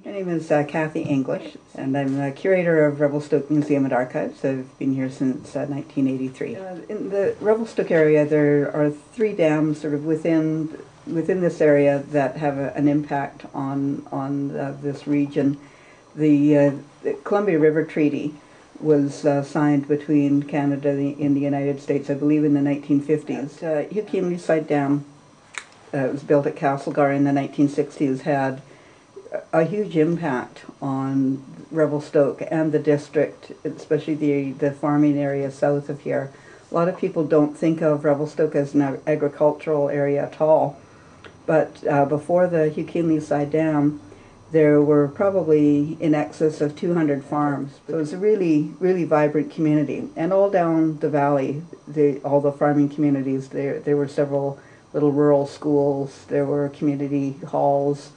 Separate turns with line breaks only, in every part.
My name is Kathy English, and I'm the curator of Revelstoke Museum and Archives. I've been here since 1983. In the Revelstoke area, there are 3 dams sort of within this area that have an impact on this region. The Columbia River Treaty was signed between Canada and the United States, I believe, in the 1950s. Hugh Keenley Dam, it was built at Castlegar in the 1960s, had a huge impact on Revelstoke and the district, especially the farming area south of here. A lot of people don't think of Revelstoke as an agricultural area at all, but before the Hugh Keenley Dam, there were probably in excess of 200 farms. So it was a really, really vibrant community. And all down the valley, all the farming communities, there were several little rural schools, there were community halls.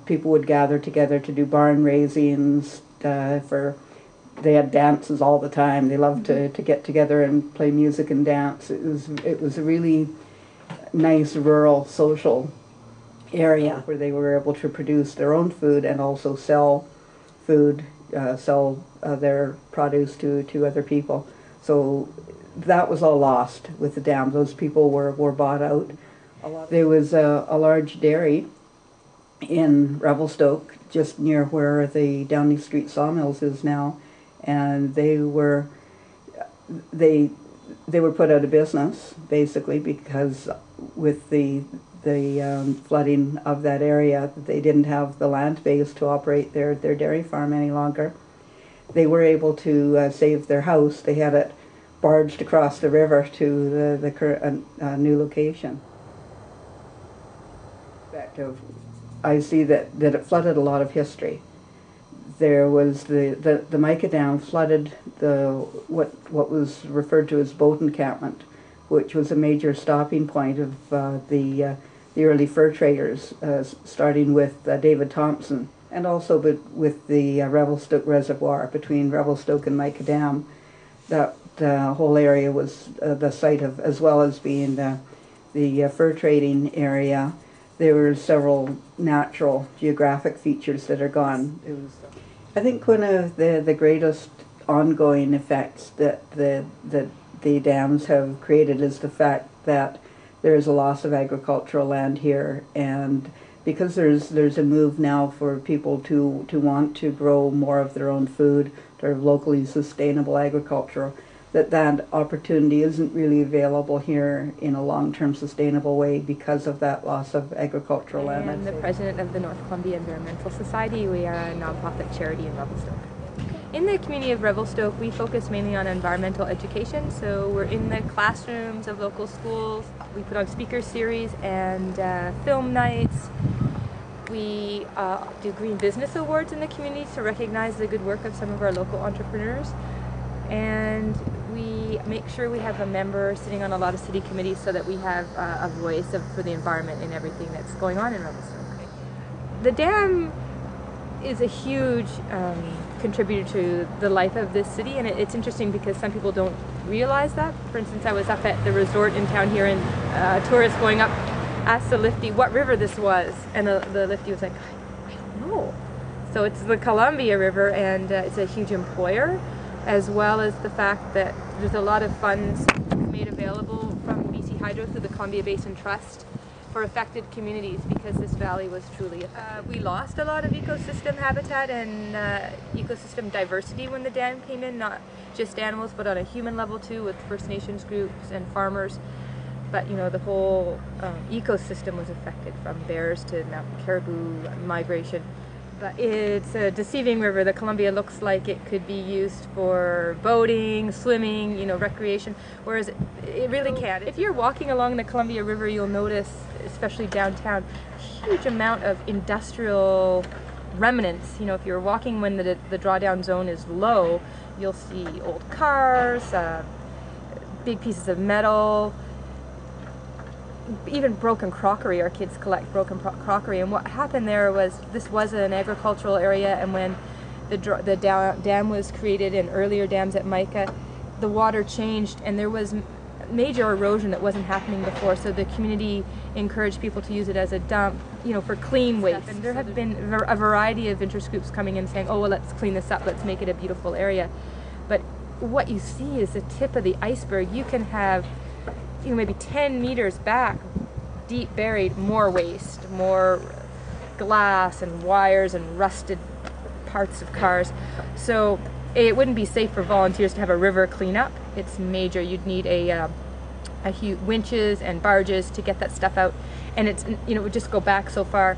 People would gather together to do barn raisings. They had dances all the time. They loved to get together and play music and dance. It was a really nice rural social area where they were able to produce their own food and also sell food, sell their produce to other people. So that was all lost with the dam. Those people were bought out. There was a large dairy in Revelstoke, just near where the Downey Street Sawmills is now, and they were put out of business basically because with the flooding of that area, they didn't have the land base to operate their dairy farm any longer. They were able to save their house. They had it barged across the river to the current new location. I see that it flooded a lot of history. There was the Mica Dam flooded what was referred to as boat encampment, which was a major stopping point of the early fur traders, starting with David Thompson, and also with the Revelstoke Reservoir between Revelstoke and Mica Dam. That whole area was the site of, as well as being the fur trading area. There were several natural geographic features that are gone. I think one of the greatest ongoing effects that the dams have created is the fact that there is a loss of agricultural land here, and because there's a move now for people to want to grow more of their own food, sort of locally sustainable agriculture, that opportunity isn't really available here in a long-term sustainable way because of that loss of agricultural land.
I'm the president of the North Columbia Environmental Society. We are a nonprofit charity in Revelstoke. In the community of Revelstoke, we focus mainly on environmental education, so we're in the classrooms of local schools. We put on speaker series and film nights. We do Green Business Awards in the community to recognize the good work of some of our local entrepreneurs. And we make sure we have a member sitting on a lot of city committees so that we have a voice for the environment and everything that's going on in Revelstoke. The dam is a huge contributor to the life of this city, and it's interesting because some people don't realize that. For instance, I was up at the resort in town here, and tourists going up asked the lifty what river this was, and the lifty was like, I don't know. So it's the Columbia River, and it's a huge employer, as well as the fact that there's a lot of funds made available from BC Hydro through the Columbia Basin Trust for affected communities because this valley was truly affected. We lost a lot of ecosystem habitat and ecosystem diversity when the dam came in, not just animals but on a human level too, with First Nations groups and farmers. But you know, the whole ecosystem was affected, from bears to mountain caribou migration. But it's a deceiving river. The Columbia looks like it could be used for boating, swimming, you know, recreation, whereas it really can't. If you're walking along the Columbia River, you'll notice, especially downtown, a huge amount of industrial remnants. You know, if you're walking when the drawdown zone is low, you'll see old cars, big pieces of metal, even broken crockery. Our kids collect broken crockery, and what happened there was this was an agricultural area, and when the dam was created and earlier dams at Mica, the water changed, and there was major erosion that wasn't happening before, so the community encouraged people to use it as a dump, for clean waste. And there have been a variety of interest groups coming in saying, oh, well, let's clean this up, let's make it a beautiful area. But what you see is the tip of the iceberg. You can have, maybe 10 meters back, deep buried, more waste, more glass and wires and rusted parts of cars. So it wouldn't be safe for volunteers to have a river cleanup. It's major. You'd need a huge winches and barges to get that stuff out, and it's it would just go back so far.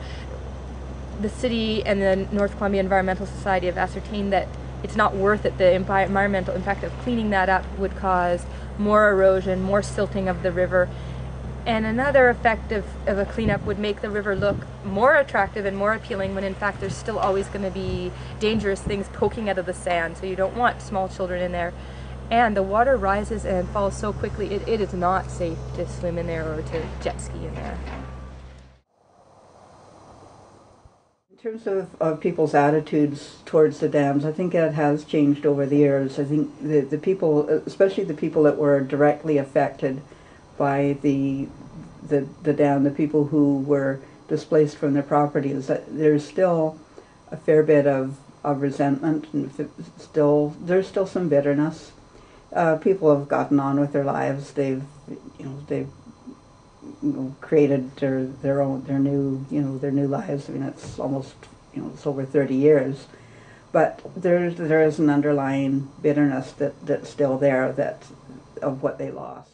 The city and the North Columbia Environmental Society have ascertained that it's not worth it. The environmental impact of cleaning that up would cause more erosion, more silting of the river. And another effect of a cleanup would make the river look more attractive and more appealing, when in fact there's still always going to be dangerous things poking out of the sand, so you don't want small children in there. And the water rises and falls so quickly, it is not safe to swim in there or to jet ski in there.
In terms of people's attitudes towards the dams, I think it has changed over the years. I think the people, especially the people that were directly affected by the dam, the people who were displaced from their properties, that there's still a fair bit of resentment, and there's still some bitterness. People have gotten on with their lives. They've created their new lives. I mean, it's almost it's over 30 years, but there is an underlying bitterness that's still there, of what they lost.